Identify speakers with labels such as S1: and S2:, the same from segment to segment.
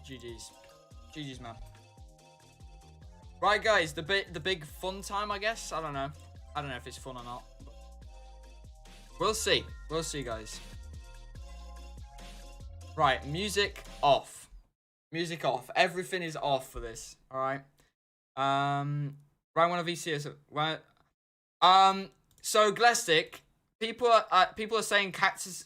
S1: GG's. GG's, man. Right, guys, the big fun time, I guess. I don't know if it's fun or not. We'll see. We'll see, guys. Right, music off. Music off. Everything is off for this. All right. Round one of VC. Right. So Glestic, people are saying Cactus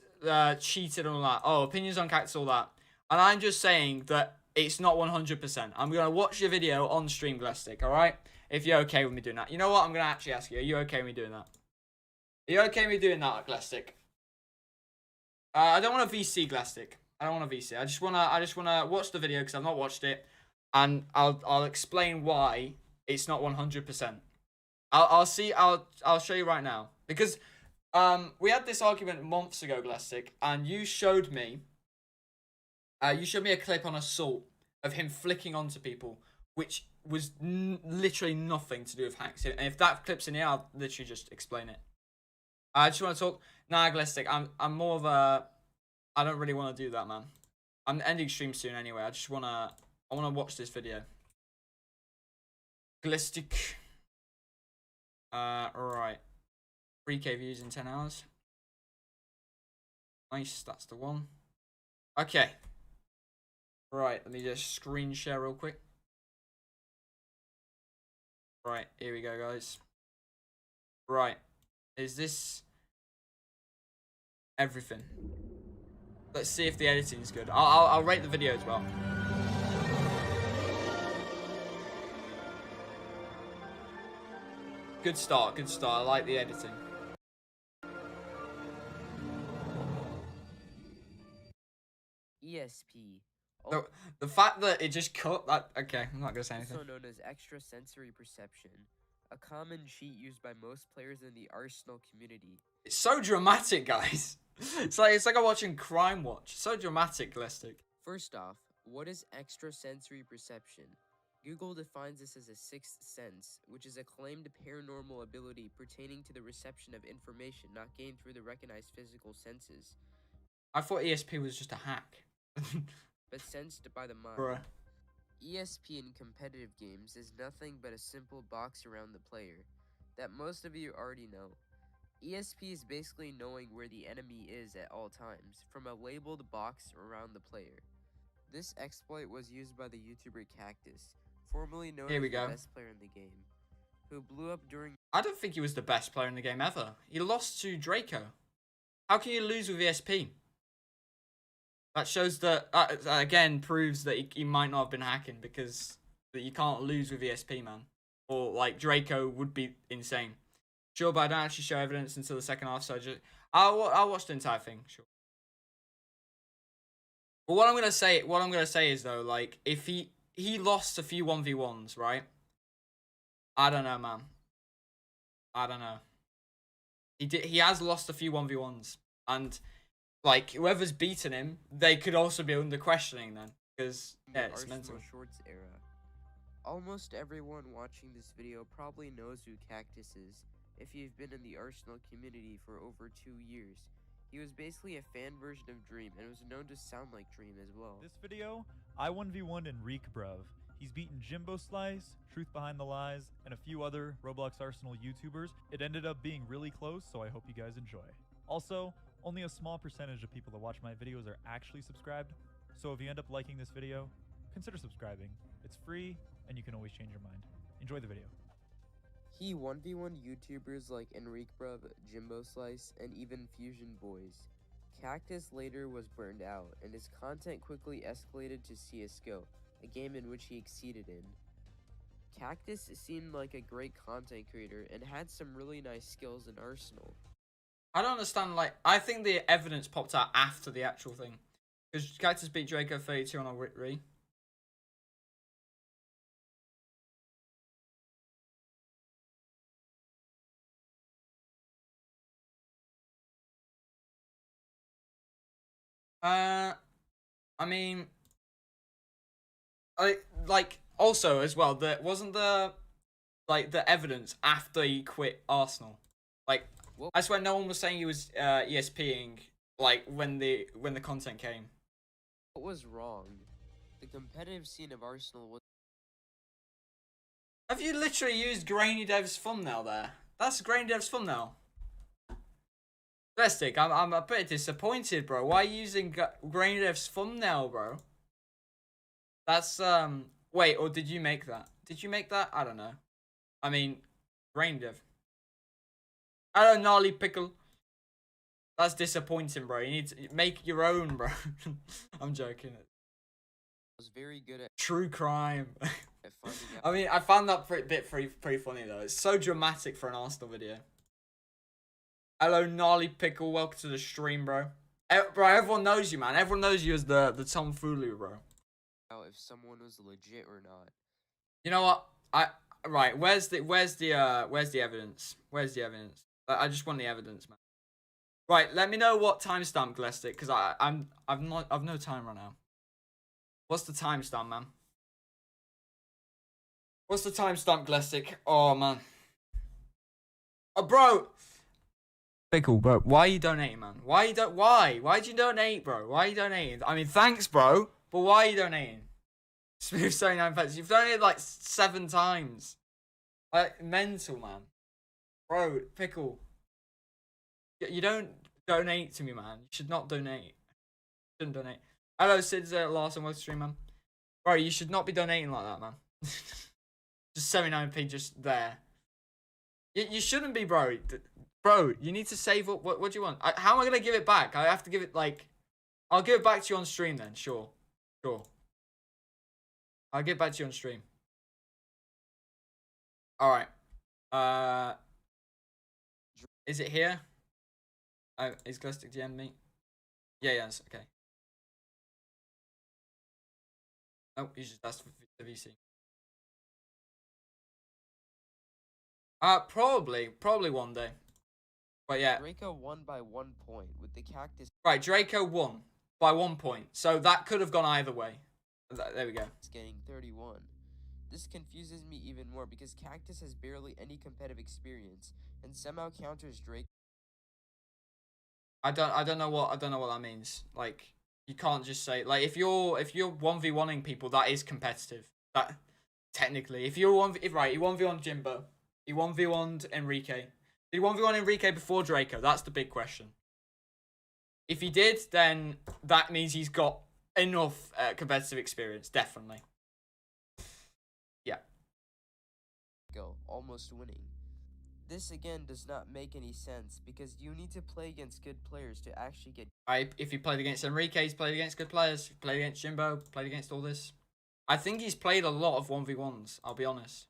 S1: cheated and all that. Oh, opinions on Cactus, all that. And I'm just saying that it's not 100%. I'm gonna watch your video on stream, Glestic. All right. If you're okay with me doing that. You know what? I'm gonna actually ask you. Are you okay with me doing that? Are you okay with me doing that, Glestic? I don't want a VC, Glestic. I don't want a VC. I just wanna watch the video because I've not watched it, and I'll explain why it's not 100%. I'll show you right now because we had this argument months ago, Glestic, and you showed me a clip on Assault of him flicking onto people, which was literally nothing to do with hacks. And if that clip's in here, I'll literally just explain it. I just want to talk. Nah, Glestic, I'm more of a. I don't really want to do that, man. I'm ending stream soon anyway. I wanna watch this video. Glestic. Right. 3K views in 10 hours. Nice, that's the one. Okay. Right, let me just screen share real quick. Right, here we go, guys. Right. Is this everything? Let's see if the editing is good. I'll rate the video as well. Good start, good start. I like the editing.
S2: ESP.
S1: The fact that it just cut that. Okay, I'm not gonna say anything.
S2: Also known as extrasensory perception, a common cheat used by most players in the Arsenal community.
S1: It's so dramatic, guys. It's like I'm watching Crime Watch. So dramatic, Glestic.
S2: First off, what is extrasensory perception? Google defines this as a sixth sense, which is a claimed paranormal ability pertaining to the reception of information not gained through the recognized physical senses.
S1: I thought ESP was just a hack.
S2: But sensed by the mind.
S1: Bruh.
S2: ESP in competitive games is nothing but a simple box around the player that most of you already know. ESP is basically knowing where the enemy is at all times, from a labeled box around the player. This exploit was used by the YouTuber Cactus, formerly known as the best player in the game, who blew up during...
S1: I don't think he was the best player in the game ever. He lost to Draco. How can you lose with ESP? That shows that, again, proves that he might not have been hacking, because that you can't lose with ESP, man. Or, like, Draco would be insane. Sure, but I don't actually show evidence until the second half, so I'll watch the entire thing, sure. But what I'm gonna say is, though, like, if he lost a few 1v1s, right? I don't know, man. I don't know. He has lost a few 1v1s, and like whoever's beaten him, they could also be under questioning then, because yeah, it's mental.
S2: Shorts era. Almost everyone watching this video probably knows who Cactus is if you've been in the Arsenal community for over 2 years. He was basically a fan version of Dream and was known to sound like Dream as well.
S3: This video, I 1v1'd Enrique bruv. He's beaten Jimbo Slice, Truth Behind the Lies, and a few other Roblox Arsenal YouTubers. It ended up being really close, so I hope you guys enjoy. Also, only a small percentage of people that watch my videos are actually subscribed, so if you end up liking this video, consider subscribing. It's free, and you can always change your mind. Enjoy the video.
S2: He 1v1 YouTubers like Enrique bruv, Jimbo Slice, and even Fusion Boys. Cactus later was burned out, and his content quickly escalated to CSGO, a game in which he exceeded in. Cactus seemed like a great content creator and had some really nice skills in Arsenal.
S1: I don't understand, like, I think the evidence popped out after the actual thing. Because Cactus beat Draco 32 on a Witry. I mean, like also as well, there wasn't the evidence after he quit Arsenal. Like, I swear no one was saying he was ESPing like when the content came.
S2: What was wrong? The competitive scene of Arsenal was
S1: Have you literally used Grainy Dev's thumbnail there? That's Grainy Dev's thumbnail. Glestic, I'm a bit disappointed, bro. Why are you using Grainy Dev's thumbnail, bro? That's, wait, or did you make that? Did you make that? I don't know. I mean, Grainy Dev. Hello, Gnarly Pickle. That's disappointing, bro. You need to make your own, bro. I'm joking.
S2: was very good at
S1: True crime.
S2: finding out.
S1: I mean, I found that pretty funny, though. It's so dramatic for an Arsenal video. Hello, Gnarly Pickle. Welcome to the stream, bro. Bro, everyone knows you, man. Everyone knows you as the tomfoolery, bro.
S2: If someone was legit or not.
S1: You know what? Right. Where's the evidence? Where's the evidence? I just want the evidence, man. Right. Let me know what timestamp, Glestic, because I've no time right now. What's the timestamp, man? What's the timestamp, Glestic? Oh man. Oh, bro. Pickle, bro. Why are you donating, man? Why'd you donate, bro? Why are you donating? I mean, thanks, bro. But why are you donating? Smooth 79 pence. You've donated like 7 times. Like, mental, man. Bro, Pickle. You don't donate to me, man. You should not donate. You shouldn't donate. Hello, Sid's Larson. Welcome to stream, man. Bro, you should not be donating like that, man. Just 79p just there. You shouldn't be, bro. Bro, you need to save up. What do you want? How am I going to give it back? I have to give it, like... I'll give it back to you on stream then. Sure. Sure. I'll get back to you on stream. Alright. Is it here? Is Glestic DM me? Yeah, it's okay. Oh, he's just asked for the VC. Probably one day. But yeah.
S2: Draco won by 1 point with the Cactus.
S1: Right, Draco won by 1 point. So that could have gone either way. There we go.
S2: Getting 31. This confuses me even more because Cactus has barely any competitive experience and somehow counters Drake.
S1: I don't know what that means. Like, you can't just say, like, if you're 1v1ing people, that is competitive. That technically, if you're right, he 1v1 Jimbo, he 1v1'd Enrique. Did he 1v1 Enrique before Draco? That's the big question. If he did, then that means he's got enough competitive experience, definitely. Yeah.
S2: Go, almost winning. This again does not make any sense because you need to play against good players to actually get.
S1: If you played against Enrique, he's played against good players. If you played against Jimbo, played against all this. I think he's played a lot of 1v1s, I'll be honest.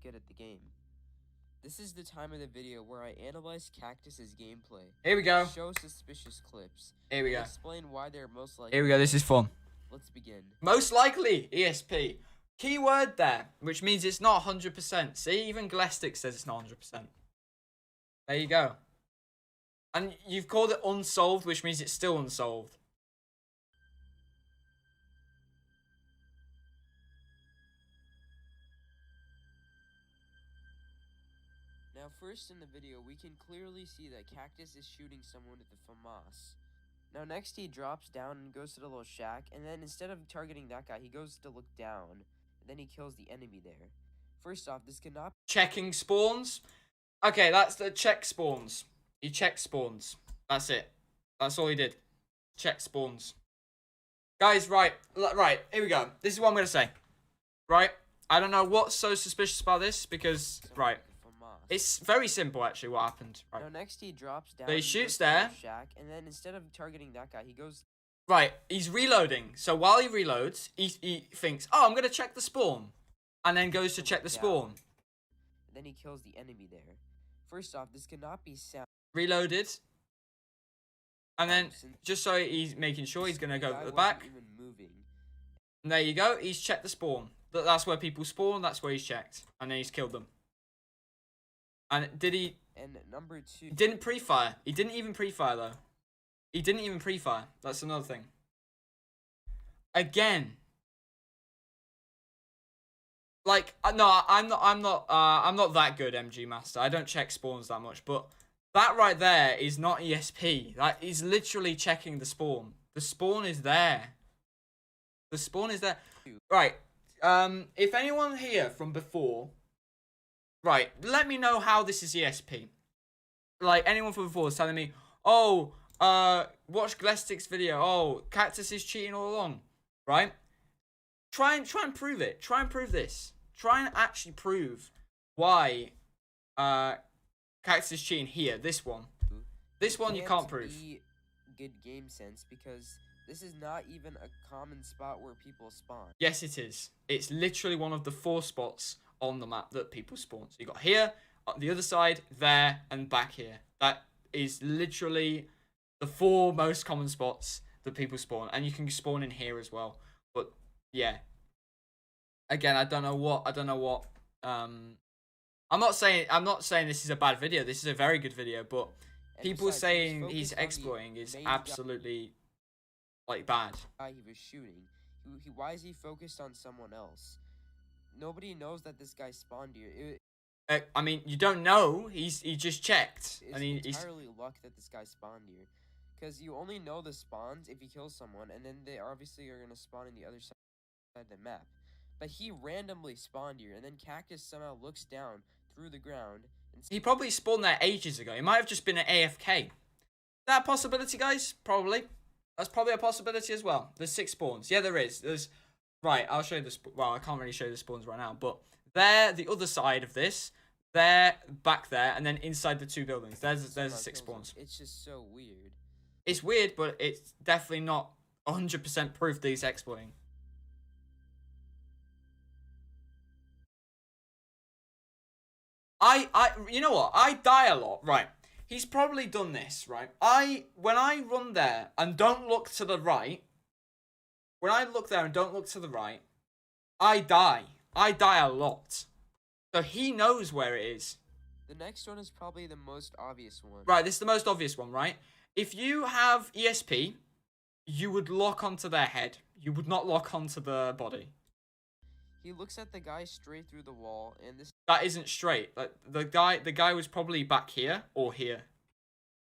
S2: Good at the game. This is the time of the video where I analyze Cactus's gameplay.
S1: Here we go.
S2: Show suspicious clips.
S1: Here we go.
S2: Explain why they're most likely.
S1: Here we go, this is fun.
S2: Let's begin.
S1: Most likely, ESP. Keyword there, which means it's not 100%. See, even Glestic says it's not 100%. There you go. And you've called it unsolved, which means it's still unsolved.
S2: Now first in the video, we can clearly see that Cactus is shooting someone with the FAMAS. Now next he drops down and goes to the little shack, and then instead of targeting that guy, he goes to look down, and then he kills the enemy there. First off, this cannot...
S1: Checking spawns? Okay, that's the check spawns. He checked spawns. That's it. That's all he did. Check spawns. Guys, right, here we go. This is what I'm going to say. Right? I don't know what's so suspicious about this, because, right... It's very simple, actually, what happened. Right.
S2: Now, next he drops down.
S1: So he shoots there.
S2: Shack, and then instead of targeting that guy, he goes...
S1: Right, he's reloading. So while he reloads, he thinks, oh, I'm going to check the spawn. And then goes to check the spawn.
S2: And then he kills the enemy there. First off, this cannot be sound.
S1: Reloaded. And then, just so he's making sure he's going to go to the back.
S2: Even moving.
S1: And there you go, he's checked the spawn. That's where people spawn, that's where he's checked. And then he's killed them. And did he...
S2: And number 2...
S1: He didn't pre-fire. He didn't even pre-fire, though. He didn't even pre-fire. That's another thing. Again. Like, no, I'm not that good, MG Master. I don't check spawns that much. But that right there is not ESP. That is literally checking the spawn. The spawn is there. The spawn is there. Right. If anyone here from before, right, let me know how this is ESP. Like, anyone from before is telling me, oh, watch Glestic's video. Oh, Cactus is cheating all along. Right? Try and prove it. Try and prove this. Try and actually prove why Cactus is cheating here. This one. This one you can't prove.
S2: Good game sense because this is not even a common spot where people spawn.
S1: Yes, it is. It's literally one of the 4 spots on the map that people spawn. So you got here, on the other side, there, and back here. That is literally the 4 most common spots that people spawn, and you can spawn in here as well. But yeah, again, I don't know what. I'm not saying this is a bad video. This is a very good video, but people
S2: besides,
S1: saying he's exploiting is absolutely like bad.
S2: He was shooting. Why is he focused on someone else? Nobody knows that this guy spawned here.
S1: I mean, you don't know. He just checked.
S2: It's entirely luck that this guy spawned here, because you only know the spawns if you kill someone, and then they obviously are gonna spawn in the other side of the map. But he randomly spawned here, and then Cactus somehow looks down through the ground. And
S1: he probably spawned there ages ago. He might have just been an AFK. Is that a possibility, guys? Probably. That's probably a possibility as well. There's 6 spawns. Yeah, there is. There's. Right, I'll show you the. Well, I can't really show you the spawns right now, but there, the other side of this, there, back there, and then inside the 2 buildings. There's the 6 spawns.
S2: It's just so weird.
S1: It's weird, but it's definitely not 100% proof that he's exploiting. You know what? I die a lot, right? He's probably done this, right? When I run there and don't look to the right, when I look there and don't look to the right, I die. I die a lot. So he knows where it is.
S2: The next one is probably the most obvious one.
S1: Right, this is the most obvious one, right? If you have ESP, you would lock onto their head. You would not lock onto the body.
S2: He looks at the guy straight through the wall, and this...
S1: That isn't straight. Like, the guy was probably back here or here.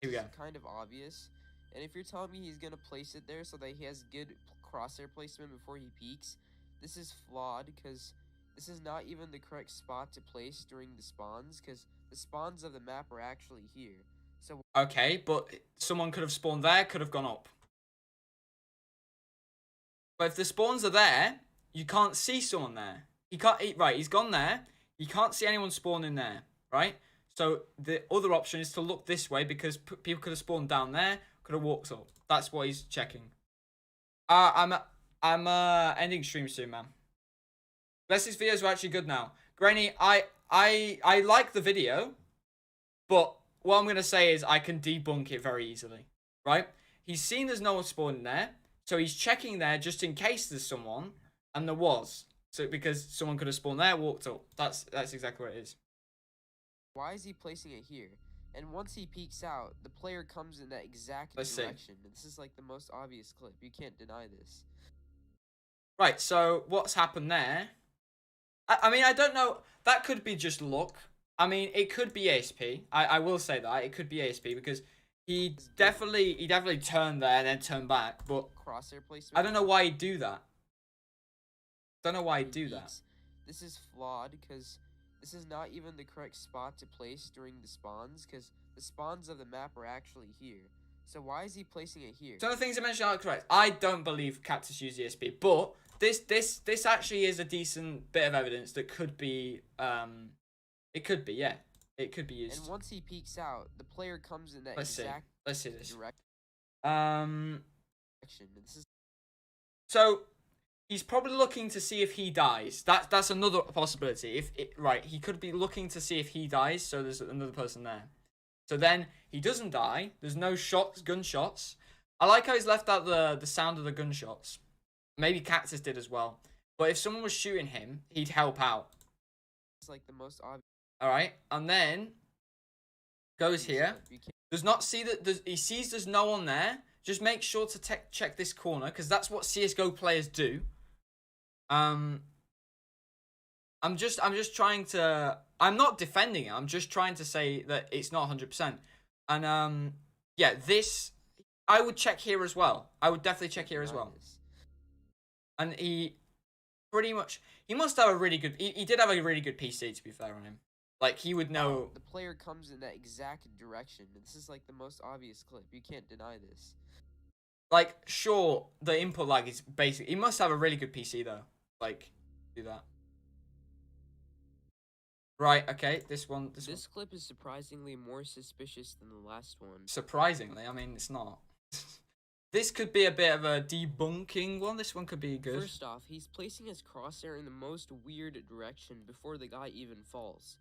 S1: Here we go.
S2: Kind of obvious. And if you're telling me he's gonna place it there so that he has good crosshair placement before he peeks, this is flawed, because this is not even the correct spot to place during the spawns, because the spawns of the map are actually here. So
S1: okay, but someone could have spawned there, could have gone up. But if the spawns are there, you can't see someone there. He can't eat. Right, he's gone there. You can't see anyone spawning there, right? So the other option is to look this way, because people could have spawned down there, could have walked up. That's what he's checking. I'm ending stream soon, man. Leslie's videos are actually good now. Granny, I like the video, but what I'm gonna say is I can debunk it very easily, right? He's seen there's no one spawning there, so he's checking there just in case there's someone, and there was. So because someone could have spawned there, walked up. That's exactly what it is.
S2: Why is he placing it here? And once he peeks out, the player comes in that exact direction. And this is like the most obvious clip. You can't deny this.
S1: Right, so what's happened there? I mean, I don't know. That could be just luck. I mean, it could be ESP. I will say that. It could be ESP, because he definitely turned there and then turned back. But
S2: crosshair placement.
S1: I don't know why he'd do that. Don't know why he'd do that.
S2: This is flawed, because this is not even the correct spot to place during the spawns, because the spawns of the map are actually here. So why is he placing it here?
S1: Some of the things I mentioned are correct. I don't believe Cactus used ESP, but this actually is a decent bit of evidence that could be it could be, yeah. It could be used.
S2: And once he peeks out, the player comes in that
S1: Let's see this.
S2: direction.
S1: So he's probably looking to see if he dies. That's another possibility. Right, he could be looking to see if he dies, so there's another person there. So then he doesn't die. There's no gunshots. I like how he's left out the sound of the gunshots. Maybe Cactus did as well. But if someone was shooting him, he'd help out.
S2: It's like the most obvious.
S1: All right, and then goes here. Does not see that. He sees there's no one there. Just make sure to check this corner, because that's what CS:GO players do. I'm just trying to. I'm not defending it. I'm just trying to say that it's not 100%. And yeah, this I would check here as well. I would definitely check here as well. and he must have a really good. He did have a really good PC, to be fair on him. Like he would know.
S2: The player comes in that exact direction. This is like the most obvious clip. You can't deny this.
S1: Like, sure, the input lag is basic. He must have a really good PC though. Like, do that. Right, okay, this one.
S2: This clip is surprisingly more suspicious than the last one.
S1: Surprisingly, I mean, it's not. This could be a bit of a debunking one. This one could be good.
S2: First off, he's placing his crosshair in the most weird direction before the guy even falls.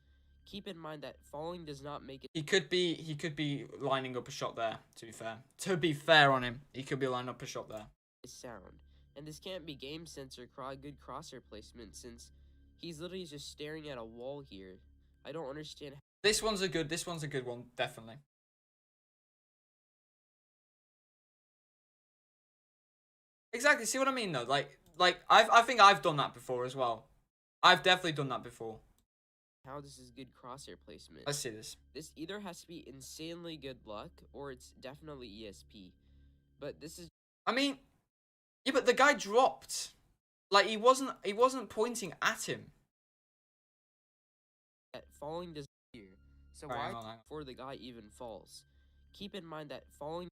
S2: Keep in mind that falling does not make it.
S1: He could be lining up a shot there. To be fair on him, he could be lining up a shot there.
S2: Sound, and this can't be game sense or good crosshair placement since he's literally just staring at a wall here. I don't understand.
S1: This one's a good one, definitely. Exactly. See what I mean though? Like I think I've done that before as well. I've definitely done that before.
S2: How this is good crosshair placement.
S1: Let's see this.
S2: This either has to be insanely good luck or it's definitely ESP. But this is.
S1: I mean, yeah, but the guy dropped. Like he wasn't pointing at him.
S2: Falling does here. So
S1: Right,
S2: why
S1: hang on.
S2: before the guy even falls? Keep in mind that falling.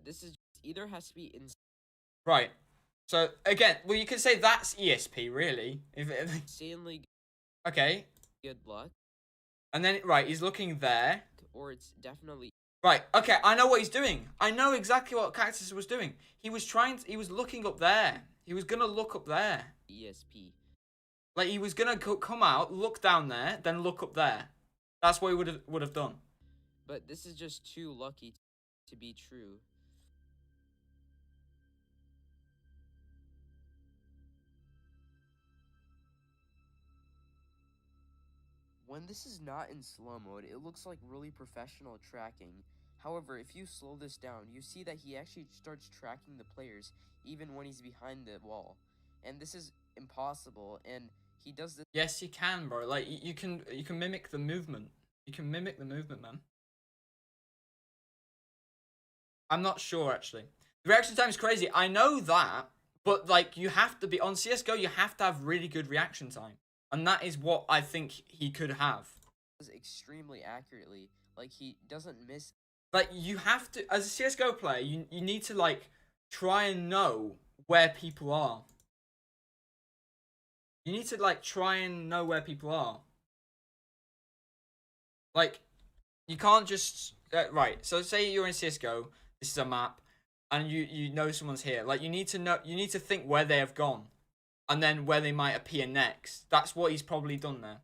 S2: This is either has to be
S1: Right. So again, well, you could say that's ESP, really.
S2: insanely
S1: Okay.
S2: good luck,
S1: And then right, he's looking there.
S2: or it's definitely.
S1: Right. Okay, I know what he's doing. I know exactly what Cactus was doing. He was looking up there. He was gonna look up there.
S2: ESP.
S1: Like he was gonna come out, look down there, then look up there. That's what he would have done.
S2: But this is just too lucky to be true. When this is not in slow mode, it looks like really professional tracking. However, if you slow this down, you see that he actually starts tracking the players even when he's behind the wall. And this is impossible, and he does this.
S1: Yes, you can, bro. Like you can mimic the movement. You can mimic the movement, man. I'm not sure actually. The reaction time is crazy. I know that, but like you have to be on CS:GO. You have to have really good reaction time, and that is what I think he could have.
S2: Extremely accurately. Like, he doesn't miss.
S1: Like you have to, as a CS:GO player, you need to like try and know where people are. You need to like try and know where people are. Like, you can't just right. So say you're in CS:GO. This is a map, and you know someone's here. Like you need to know. You need to think where they have gone, and then where they might appear next. That's what he's probably done there.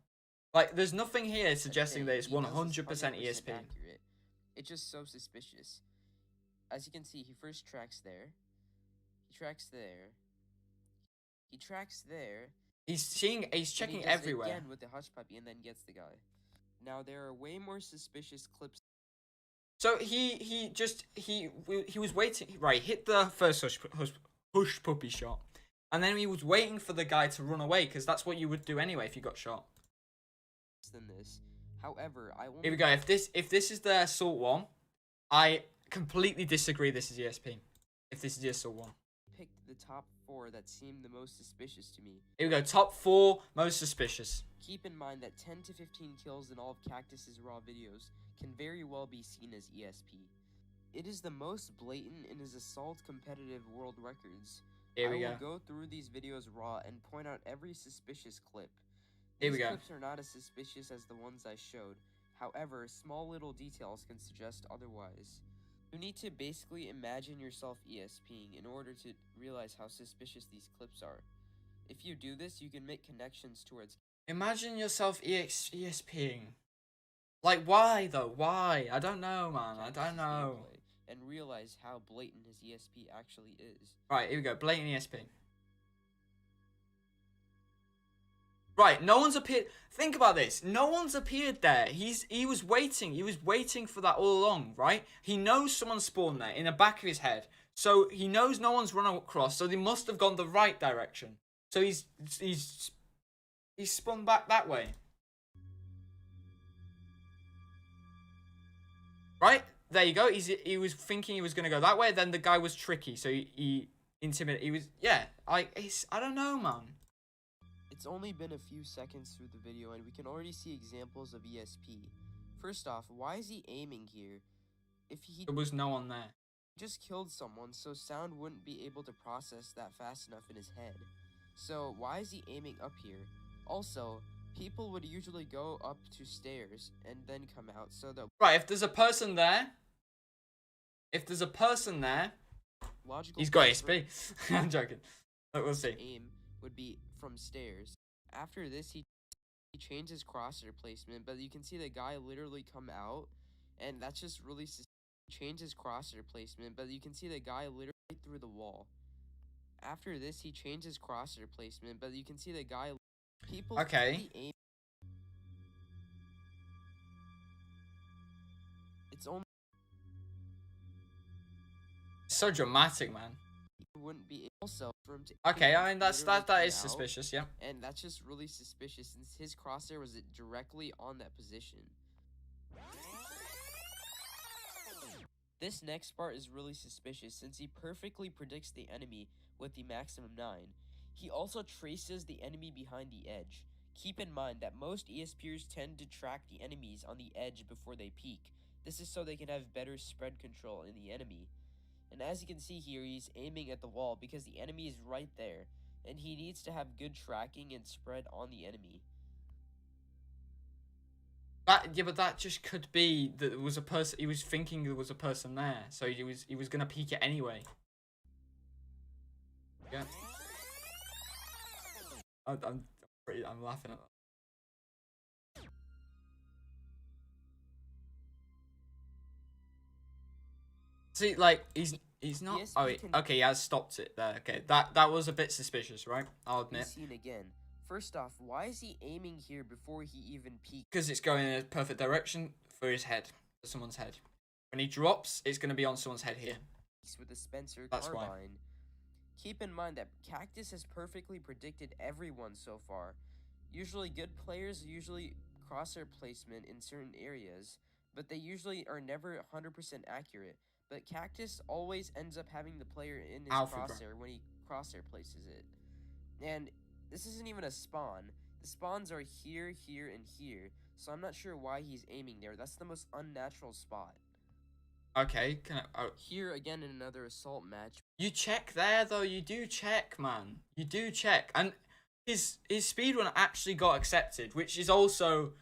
S1: Like, there's nothing here suggesting that it's 100% ESP.
S2: Accurate. It's just so suspicious. As you can see, he first tracks there. He tracks there. He tracks there.
S1: He's checking
S2: and he does
S1: everywhere.
S2: Again with the hush puppy, and then gets the guy. Now there are way more suspicious clips.
S1: So he was waiting. Right, hit the first hush puppy shot, and then he was waiting for the guy to run away because that's what you would do anyway if you got shot.
S2: Than this. However, I won't.
S1: Here we go. If this is the assault one, I completely disagree. This is ESP. If this is the assault one,
S2: picked the top 4 that seemed the most suspicious to me.
S1: Here we go. Top 4 most suspicious.
S2: Keep in mind that 10 to 15 kills in all of Cactus's raw videos can very well be seen as ESP. It is the most blatant in his assault competitive world records.
S1: Here we
S2: I will
S1: go.
S2: go through these videos raw and point out every suspicious clip.
S1: Here we
S2: These
S1: go.
S2: clips are not as suspicious as the ones I showed. However, small little details can suggest otherwise. You need to basically imagine yourself ESPing in order to realize how suspicious these clips are. If you do this, you can make connections towards.
S1: Imagine yourself ESPing. Like, why though? Why? I don't know, man. I don't know.
S2: And realize how blatant his ESP actually is.
S1: Right, here we go. Blatant ESP. Right, no one's appeared. Think about this. No one's appeared there. He was waiting. He was waiting for that all along, right? He knows someone spawned there in the back of his head. So he knows no one's run across. So they must have gone the right direction. So he's spun back that way. Right? There you go. He was thinking he was going to go that way. Then the guy was tricky. So he intimidated. He was, yeah, I don't know, man.
S2: It's only been a few seconds through the video and we can already see examples of ESP. First off, why is he aiming here? If he
S1: There was no one there.
S2: just killed someone, so sound wouldn't be able to process that fast enough in his head. So why is he aiming up here? Also, people would usually go up to stairs and then come out, so the
S1: Right, if there's a person there,
S2: logical
S1: he's got
S2: place for
S1: ESP. I'm joking. But we'll see.
S2: aim would be from stairs. After this, he changed his crosshair placement, but you can see the guy literally come out, and that's just really change his crosshair placement, but you can see the guy literally through the wall. After this, he changed his crosshair placement, but you can see the guy. People
S1: Okay.
S2: aim. It's only
S1: So dramatic, man.
S2: wouldn't be also for him to.
S1: Okay, I mean that
S2: literally
S1: that
S2: come
S1: is
S2: out,
S1: suspicious, yeah.
S2: and that's just really suspicious since his crosshair was directly on that position. This next part is really suspicious since he perfectly predicts the enemy with the maximum 9. He also traces the enemy behind the edge. Keep in mind that most ESPers tend to track the enemies on the edge before they peek. This is so they can have better spread control in the enemy. And as you can see here, he's aiming at the wall because the enemy is right there, and he needs to have good tracking and spread on the enemy.
S1: But that just could be that there was a person. He was thinking there was a person there, so he was gonna peek it anyway. Yeah. I'm laughing at that. See, like he's not.
S2: Yes,
S1: Oh,
S2: we can-
S1: okay, he has stopped it there. Okay, that was a bit suspicious, right? I'll admit.
S2: Seen again. First off, why is he aiming here before he even peeks?
S1: Because it's going in a perfect direction for his head, for someone's head. When he drops, it's going to be on someone's head here.
S2: With the Spencer
S1: That's why.
S2: carbine. Keep in mind that Cactus has perfectly predicted everyone so far. Usually good players usually crosshair placement in certain areas, but they usually are never 100% accurate. But Cactus always ends up having the player in his crosshair when he crosshair places it. And this isn't even a spawn. The spawns are here, here, and here, so I'm not sure why he's aiming there. That's the most unnatural spot.
S1: Okay, can I... Oh.
S2: Here again in another assault match.
S1: You check there, though. You do check, man. You do check. And his speedrun actually got accepted, which is also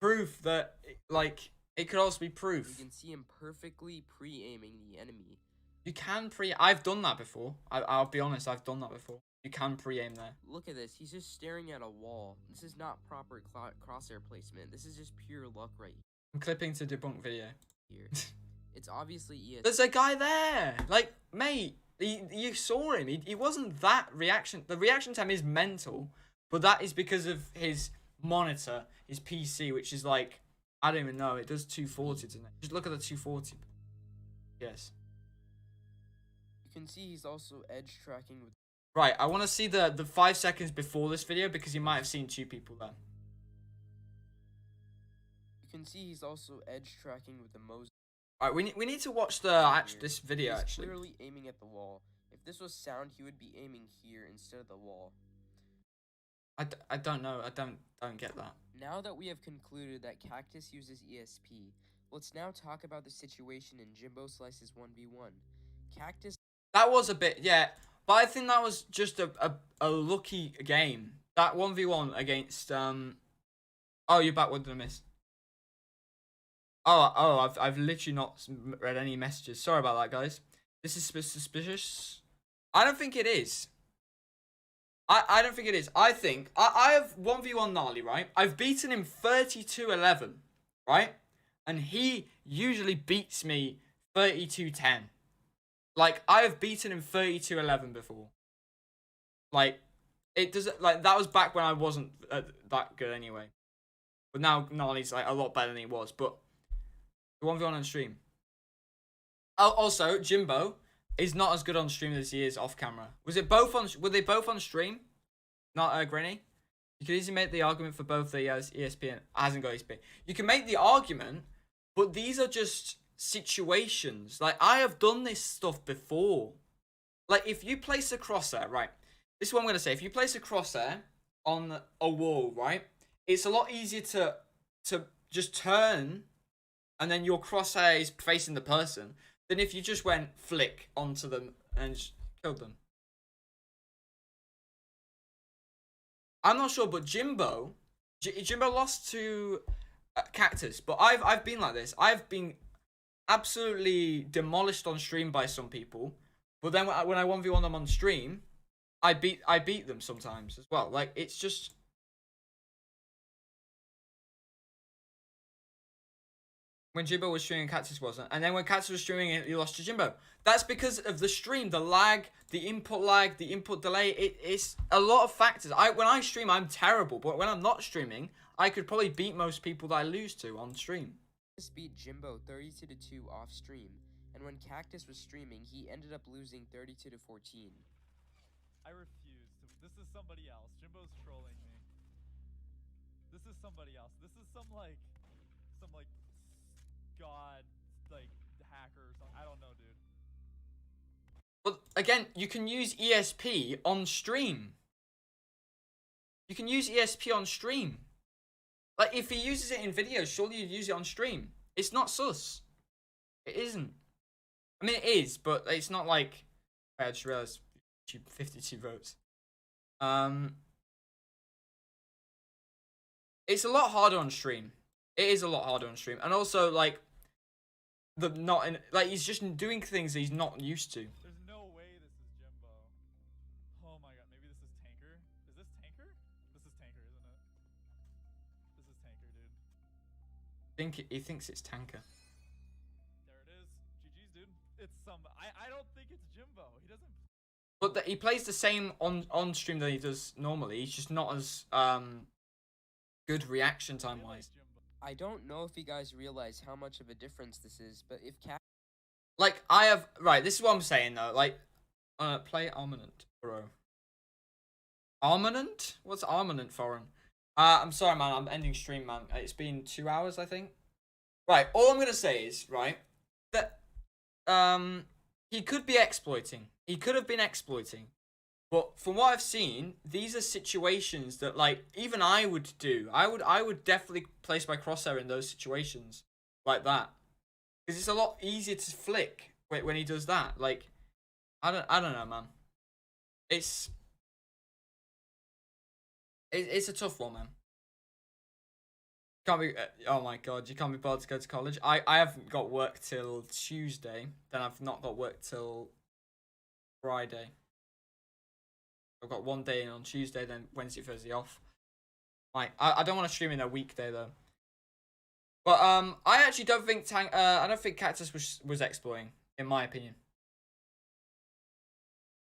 S1: proof that, like, it could also be proof.
S2: You can see him perfectly pre-aiming the enemy.
S1: You can I've done that before. I'll be honest, I've done that before. You can pre-aim there.
S2: Look at this. He's just staring at a wall. This is not proper crosshair placement. This is just pure luck right
S1: I'm clipping to debunk video.
S2: here. It's obviously ESP.
S1: There's a guy there. Like, mate, you saw him. He wasn't that reaction. The reaction time is mental, but that is because of his monitor, his PC, which is like, I don't even know. It does 240, doesn't it? Just look at the 240. Yes.
S2: You can see he's also edge tracking with.
S1: Right, I want to see the 5 seconds before this video because you might have seen 2 people there.
S2: You can see he's also edge tracking with the Moses.
S1: Alright, we need to watch this video
S2: He's
S1: actually.
S2: clearly aiming at the wall. If this was sound, he would be aiming here instead of the wall.
S1: I don't know. I don't get that.
S2: Now that we have concluded that Cactus uses ESP, let's now talk about the situation in Jimbo Slice's 1v1. Cactus.
S1: That was a bit, yeah, but I think that was just a lucky game. That 1v1 against oh, you're back. What did I miss? Oh, I've literally not read any messages. Sorry about that, guys. This is suspicious. I don't think it is. I don't think it is. I think I have 1v1 Gnarly, right? I've beaten him 32-11, right? And he usually beats me 32-10. Like, I have beaten him 32-11 before. Like, it doesn't, like, that was back when I wasn't that good anyway. But now Gnarly's like a lot better than he was. But the 1v1 on stream. Oh, also, Jimbo is not as good on stream as he is off camera. Were they both on stream? Not Granny? You could easily make the argument for both that he has ESP and hasn't got ESP. You can make the argument, but these are just situations. Like, I have done this stuff before. like if you place a crosshair, right? This is what I'm gonna say. If you place a crosshair on a wall, right, it's a lot easier to just turn, and then your crosshair is facing the person, than if you just went flick onto them and just killed them. I'm not sure, but Jimbo lost to Cactus, but I've been like this. I've been absolutely demolished on stream by some people, but then when I 1v1 them on stream, I beat them sometimes as well. Like, it's just... When Jimbo was streaming, Cactus wasn't. And then when Cactus was streaming, he lost to Jimbo. That's because of the stream, the lag, the input delay. It's a lot of factors. When I stream, I'm terrible. But when I'm not streaming, I could probably beat most people that I lose to on stream.
S2: Cactus beat Jimbo 32-2 off stream. And when Cactus was streaming, he ended up losing 32-14.
S3: I refuse to. This is somebody else. Jimbo's trolling me. This is somebody else. This is some like god like hacker or something. I don't know, dude.
S1: But again, you can use ESP on stream. You can use ESP on stream. Like, if he uses it in videos, surely you'd use it on stream. It's not sus. It isn't. I mean, it is, but it's not like... I just realized 52 votes. It's a lot harder on stream. It is a lot harder on stream. And also, like... he's just doing things he's not used to.
S3: There's no way this is Jimbo. Oh my god, maybe this is Tanker? Is this Tanker? This is Tanker, isn't it? This is Tanker, dude.
S1: He thinks it's Tanker.
S3: There it is. GG's, dude. It's some... I don't think it's Jimbo. He doesn't...
S1: But he plays the same on stream that he does normally. He's just not as good reaction time wise.
S2: I don't know if you guys realize how much of a difference this is, but if
S1: Like, I have... Right, this is what I'm saying, though. Like, play Armament, bro. Armament? What's Armament foreign? I'm sorry, man. I'm ending stream, man. It's been 2 hours, I think. Right, all I'm going to say is, right, that he could be exploiting. He could have been exploiting. But from what I've seen, these are situations that, like, even I would do. I would definitely place my crosshair in those situations like that, because it's a lot easier to flick when he does that. Like, I don't know, man. It's a tough one, man. Can't be. Oh my god, you can't be bothered to go to college. I haven't got work till Tuesday. Then I've not got work till Friday. I've got one day in on Tuesday, then Wednesday, Thursday off. Like, I don't want to stream in a weekday though. But I actually don't think I don't think Cactus was exploiting, in my opinion.